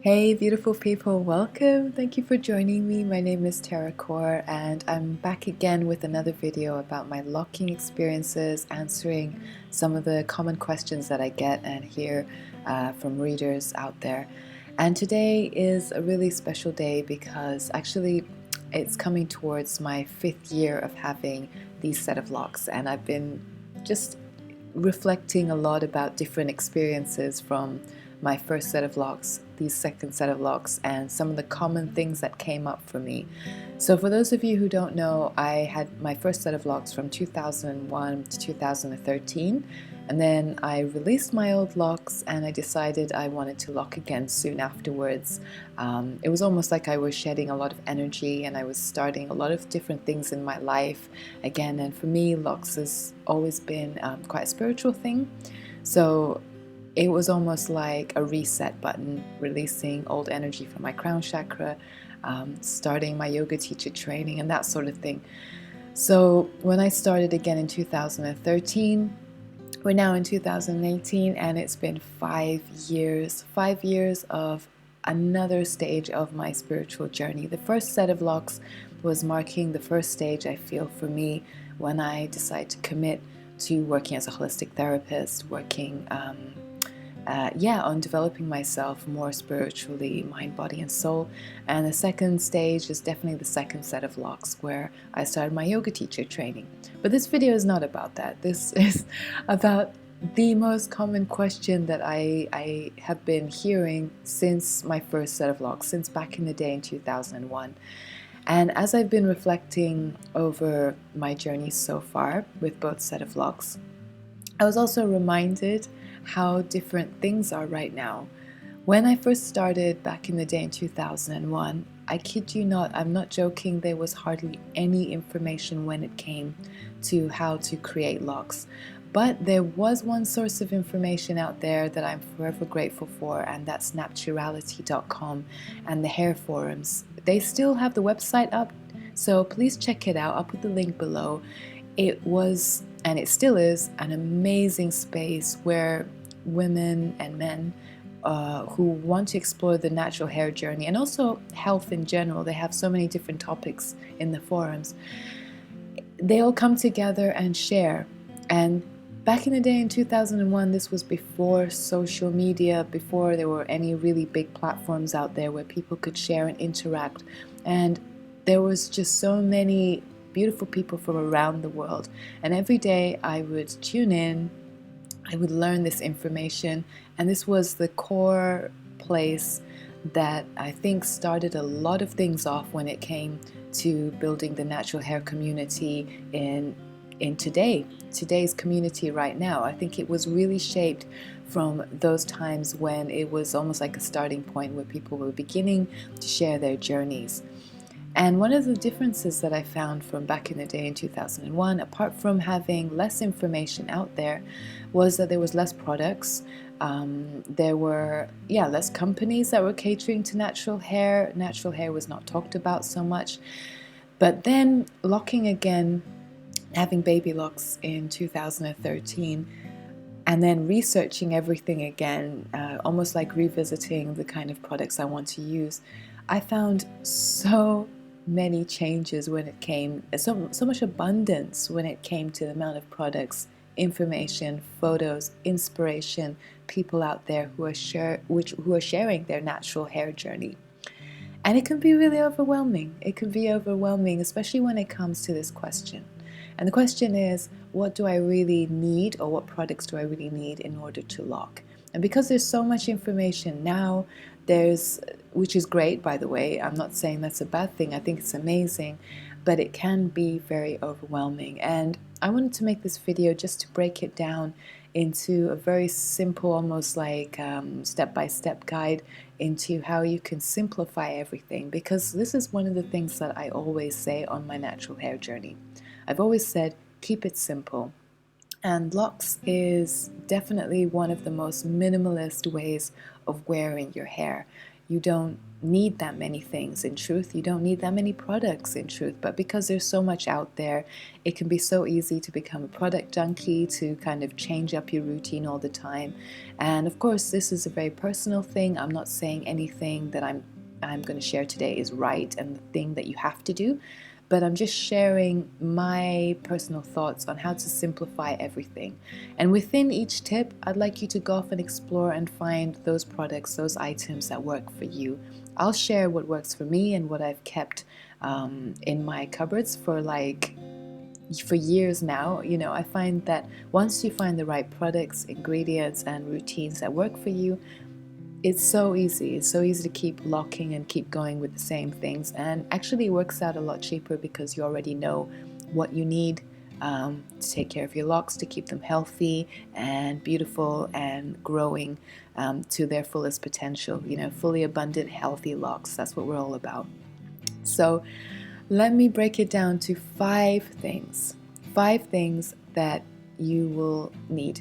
Hey, beautiful people, welcome. Thank you for joining me. My name is Tara Kaur, and I'm back again with another video about my locking experiences, answering some of the common questions that I get and hear from readers out there. And today is a really special day because actually it's coming towards my 5th year of having these set of locks, and I've been just reflecting a lot about different experiences from my first set of locks, these second set of locks, and some of the common things that came up for me. So for those of you who don't know, I had my first set of locks from 2001 to 2013, and then I released my old locks and I decided I wanted to lock again soon afterwards. It was almost like I was shedding a lot of energy and I was starting a lot of different things in my life again, and for me locks has always been quite a spiritual thing. So it was almost like a reset button, releasing old energy from my crown chakra, starting my yoga teacher training and that sort of thing. So when I started again in 2013, we're now in 2018 and it's been 5 years of another stage of my spiritual journey. The first set of locks was marking the first stage, I feel, for me when I decided to commit to working as a holistic therapist, working on developing myself more spiritually, mind, body, and soul. And the second stage is definitely the second set of locks where I started my yoga teacher training. But this video is not about that. This is about the most common question that I have been hearing since my first set of locks, since back in the day in 2001. And as I've been reflecting over my journey so far with both set of locks, I was also reminded how different things are right now. When I first started back in the day in 2001, I kid you not, I'm not joking, there was hardly any information when it came to how to create locks. But there was one source of information out there that I'm forever grateful for, and that's naturality.com and the hair forums. They still have the website up, so please check it out. I'll put the link below. It was, and it still is, an amazing space where women and men who want to explore the natural hair journey and also health in general, they have so many different topics in the forums, they all come together and share. And back in the day in 2001, this was before social media, before there were any really big platforms out there where people could share and interact, and there was just so many beautiful people from around the world. And every day I would tune in, I would learn this information, and this was the core place that I think started a lot of things off when it came to building the natural hair community in today's community right now. I think it was really shaped from those times when it was almost like a starting point where people were beginning to share their journeys. And one of the differences that I found from back in the day in 2001, apart from having less information out there, was that there was less products. There were less companies that were catering to natural hair. Natural hair was not talked about so much. But then locking again, having baby locks in 2013, and then researching everything again, almost like revisiting the kind of products I want to use, I found so many changes when it came, so much abundance when it came to the amount of products, information, photos, inspiration, people out there who are sharing their natural hair journey. And it can be really overwhelming. It can be overwhelming, especially when it comes to this question. And the question is, what do I really need, or what products do I really need in order to lock? And because there's so much information now, which is great, by the way, I'm not saying that's a bad thing, I think it's amazing, but it can be very overwhelming. And I wanted to make this video just to break it down into a very simple, almost like step-by-step guide into how you can simplify everything, because this is one of the things that I always say on my natural hair journey. I've always said, keep it simple. And locks is definitely one of the most minimalist ways of wearing your hair. you don't need that many things in truth. You don't need that many products in truth. But because there's so much out there, it can be so easy to become a product junkie, to kind of change up your routine all the time. And of course, this is a very personal thing. I'm not saying anything that I'm going to share today is right and the thing that you have to do, but I'm just sharing my personal thoughts on how to simplify everything. And within each tip, I'd like you to go off and explore and find those products, those items that work for you. I'll share what works for me and what I've kept in my cupboards for years now. I find that once you find the right products, ingredients, and routines that work for you, it's so easy. It's so easy to keep locking and keep going with the same things. And actually it works out a lot cheaper because you already know what you need to take care of your locks, to keep them healthy and beautiful and growing to their fullest potential. Fully abundant, healthy locks. That's what we're all about. So let me break it down to 5 things. 5 things that you will need,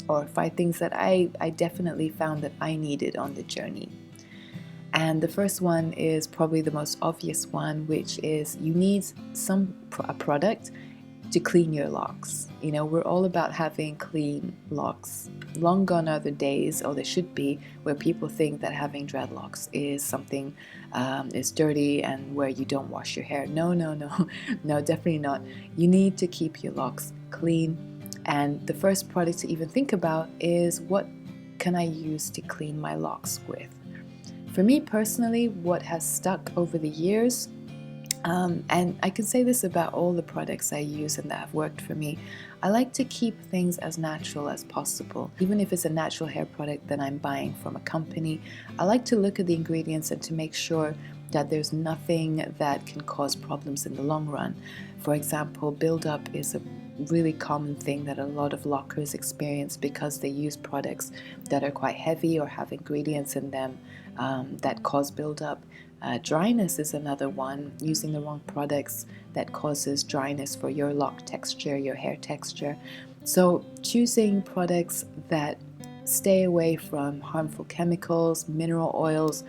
or 5 things that I definitely found that I needed on the journey. And the first one is probably the most obvious one, which is you need a product to clean your locks. We're all about having clean locks. Long gone are the days, or there should be, where people think that having dreadlocks is something is dirty and where you don't wash your hair. No, definitely not. You need to keep your locks clean. And the first product to even think about is, what can I use to clean my locks with? For me personally, what has stuck over the years, and I can say this about all the products I use and that have worked for me, I like to keep things as natural as possible. Even if it's a natural hair product that I'm buying from a company, I like to look at the ingredients and to make sure that there's nothing that can cause problems in the long run. For example, buildup is a really common thing that a lot of lockers experience because they use products that are quite heavy or have ingredients in them that cause buildup. Dryness is another one, using the wrong products that causes dryness for your lock texture, your hair texture. So choosing products that stay away from harmful chemicals, mineral oils,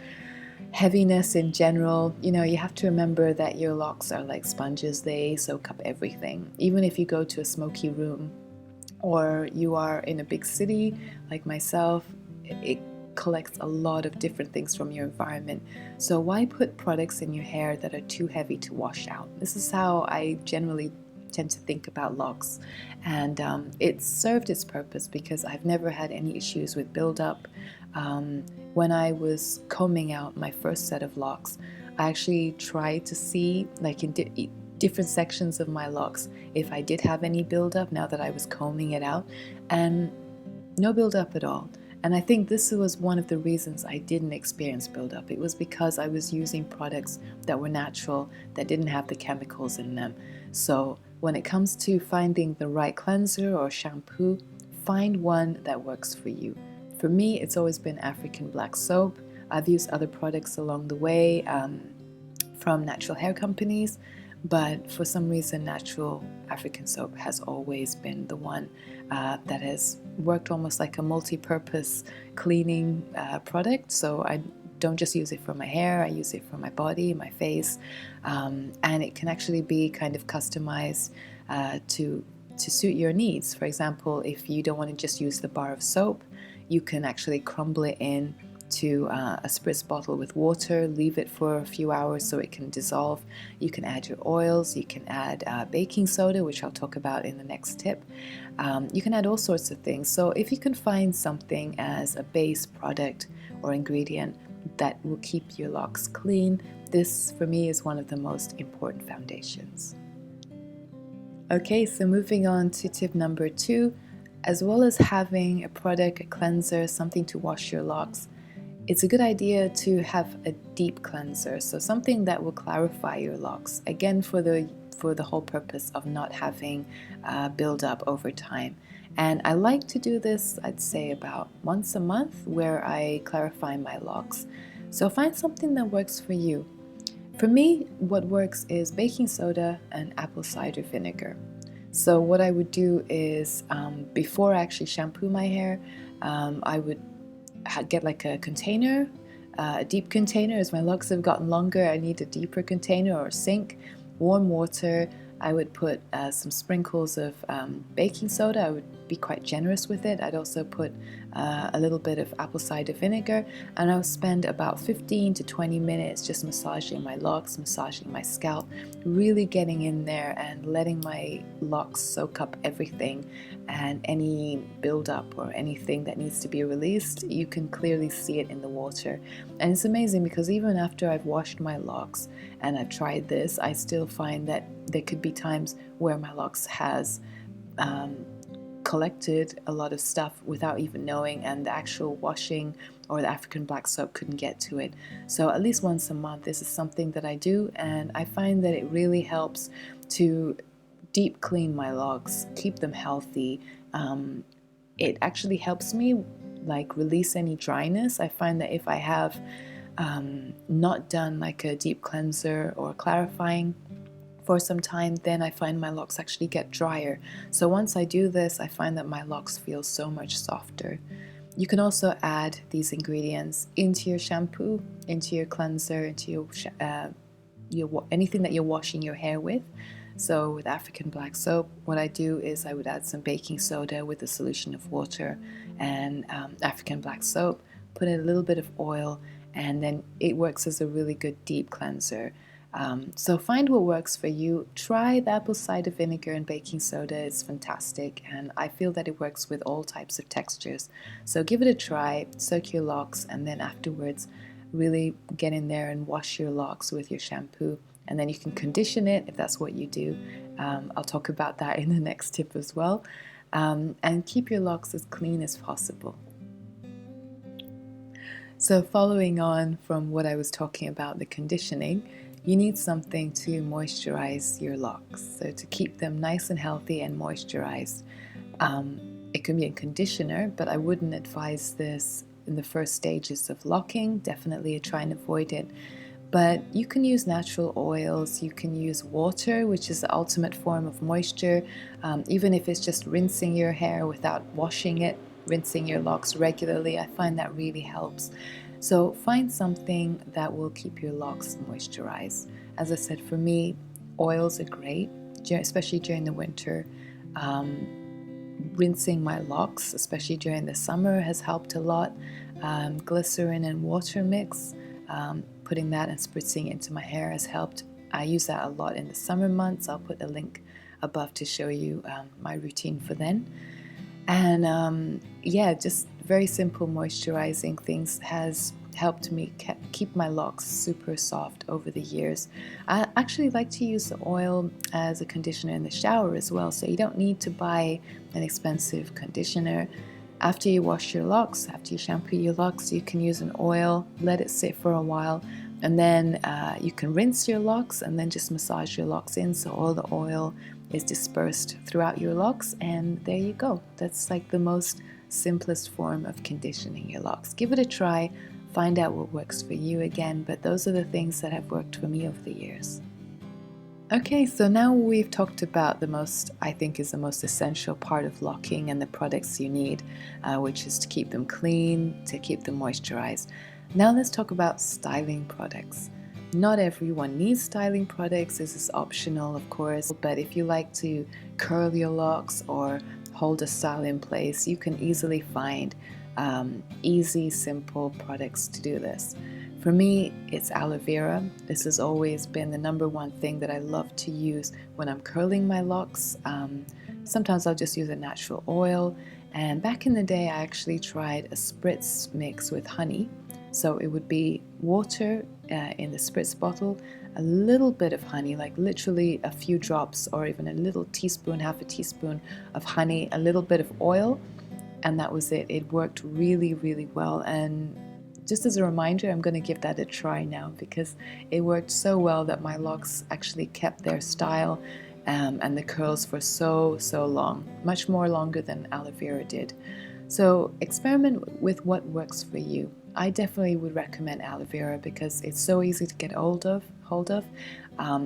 heaviness in general. You have to remember that your locks are like sponges. They soak up everything. Even if you go to a smoky room or you are in a big city like myself, it collects a lot of different things from your environment. So why put products in your hair that are too heavy to wash out? This is how I generally tend to think about locks, and it's served its purpose because I've never had any issues with buildup. When I was combing out my first set of locks, I actually tried to see, like in different sections of my locks, if I did have any buildup now that I was combing it out, and no buildup at all. And I think this was one of the reasons I didn't experience buildup. It was because I was using products that were natural, that didn't have the chemicals in them. So when it comes to finding the right cleanser or shampoo, find one that works for you. For me, it's always been African black soap. I've used other products along the way from natural hair companies, but for some reason, natural African soap has always been the one that has worked almost like a multi-purpose cleaning product. So I don't just use it for my hair, I use it for my body, my face, and it can actually be kind of customized to suit your needs. For example, if you don't want to just use the bar of soap, you can actually crumble it in to a spritz bottle with water, leave it for a few hours so it can dissolve. You can add your oils, you can add baking soda, which I'll talk about in the next tip. You can add all sorts of things. So if you can find something as a base product or ingredient that will keep your locks clean, this for me is one of the most important foundations. Okay, so moving on to tip number 2, as well as having a product, a cleanser, something to wash your locks, it's a good idea to have a deep cleanser, so something that will clarify your locks, again for the whole purpose of not having buildup over time. And I like to do this, I'd say about once a month, where I clarify my locks. So find something that works for you. For me, what works is baking soda and apple cider vinegar. So what I would do is before I actually shampoo my hair, I would get like a container a deep container. As my locks have gotten longer, I need a deeper container or sink. Warm water. I would put some sprinkles of baking soda. I would be quite generous with it. I'd also put a little bit of apple cider vinegar, and I would spend about 15 to 20 minutes just massaging my locks, massaging my scalp, really getting in there and letting my locks soak up everything, and any buildup or anything that needs to be released, you can clearly see it in the water. And it's amazing because even after I've washed my locks and I've tried this, I still find that there could be times where my locks has collected a lot of stuff without even knowing, and the actual washing or the African black soap couldn't get to it. So at least once a month, this is something that I do, and I find that it really helps to deep clean my locks, keep them healthy. It actually helps me like release any dryness. I find that if I have not done like a deep cleanser or clarifying for some time, then I find my locks actually get drier. So once I do this, I find that my locks feel so much softer. You can also add these ingredients into your shampoo, into your cleanser, into your anything that you're washing your hair with. So with African black soap, what I do is I would add some baking soda with a solution of water and African black soap, put in a little bit of oil, and then it works as a really good deep cleanser. So find what works for you. Try the apple cider vinegar and baking soda. It's fantastic, and I feel that it works with all types of textures. So give it a try, soak your locks, and then afterwards really get in there and wash your locks with your shampoo, and then you can condition it if that's what you do. I'll talk about that in the next tip as well. And keep your locks as clean as possible. So following on from what I was talking about, the conditioning, you need something to moisturize your locks, so to keep them nice and healthy and moisturized. It can be a conditioner, but I wouldn't advise this in the first stages of locking. Definitely try and avoid it. But you can use natural oils, you can use water, which is the ultimate form of moisture, even if it's just rinsing your hair without washing it, rinsing your locks regularly. I find that really helps. So find something that will keep your locks moisturized. As I said, for me, oils are great, especially during the winter. Rinsing my locks, especially during the summer, has helped a lot. Glycerin and water mix, putting that and spritzing it into my hair has helped. I use that a lot in the summer months. I'll put a link above to show you my routine for then. And yeah, just very simple moisturizing things has helped me keep my locks super soft over the years. I actually like to use the oil as a conditioner in the shower as well, so you don't need to buy an expensive conditioner. After you wash your locks, after you shampoo your locks, you can use an oil, let it sit for a while, and then you can rinse your locks and then just massage your locks in so all the oil is dispersed throughout your locks, and there you go. That's like the most simplest form of conditioning your locks. Give it a try, find out what works for you again, but those are the things that have worked for me over the years. Okay, so now we've talked about I think is the most essential part of locking and the products you need, which is to keep them clean, to keep them moisturized. Now let's talk about styling products. Not everyone needs styling products. This is optional, of course, but if you like to curl your locks or hold a style in place, you can easily find easy, simple products to do this. For me, it's aloe vera. This has always been the number one thing that I love to use when I'm curling my locks. Sometimes I'll just use a natural oil, and back in the day I actually tried a spritz mix with honey. So it would be water in the spritz bottle, a little bit of honey, like literally a few drops or even a little teaspoon, half a teaspoon of honey, a little bit of oil, and that was it. It worked really, really well. And just as a reminder, I'm going to give that a try now because it worked so well that my locks actually kept their style and the curls for so long, much more longer than aloe vera did. So experiment with what works for you. I definitely would recommend aloe vera because it's so easy to get hold of.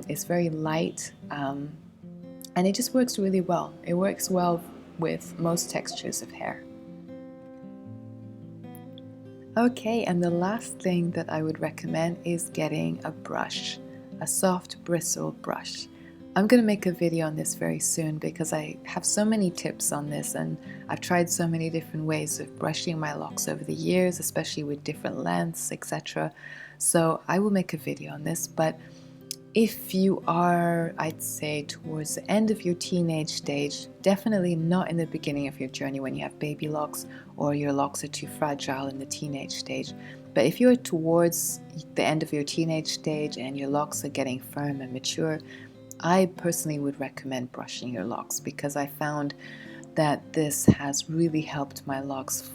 It's very light, and it just works really well. It works well with most textures of hair. Okay, and the last thing that I would recommend is getting a brush, a soft bristle brush. I'm going to make a video on this very soon because I have so many tips on this, and I've tried so many different ways of brushing my locks over the years, especially with different lengths, etc. So I will make a video on this, but if you are, I'd say, towards the end of your teenage stage, definitely not in the beginning of your journey when you have baby locks or your locks are too fragile in the teenage stage. But if you're towards the end of your teenage stage and your locks are getting firm and mature, I personally would recommend brushing your locks because I found that this has really helped my locks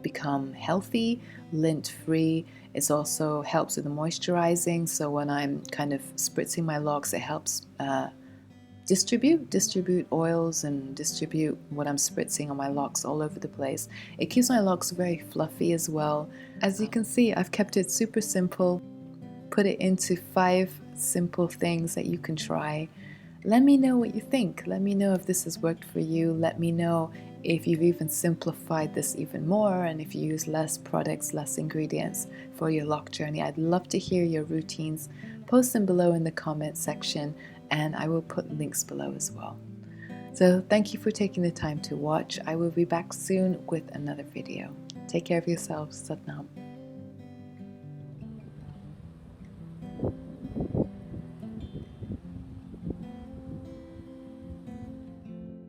become healthy, lint-free. It also helps with the moisturizing, so when I'm kind of spritzing my locks, it helps distribute oils and distribute what I'm spritzing on my locks all over the place. It keeps my locks very fluffy as well. As you can see, I've kept it super simple, put it into 5 simple things that you can try. Let me know what you think. Let me know if this has worked for you. Let me know if you've even simplified this even more and if you use less products, less ingredients for your lock journey. I'd love to hear your routines. Post them below in the comment section and I will put links below as well. So thank you for taking the time to watch. I will be back soon with another video. Take care of yourselves. Satnam.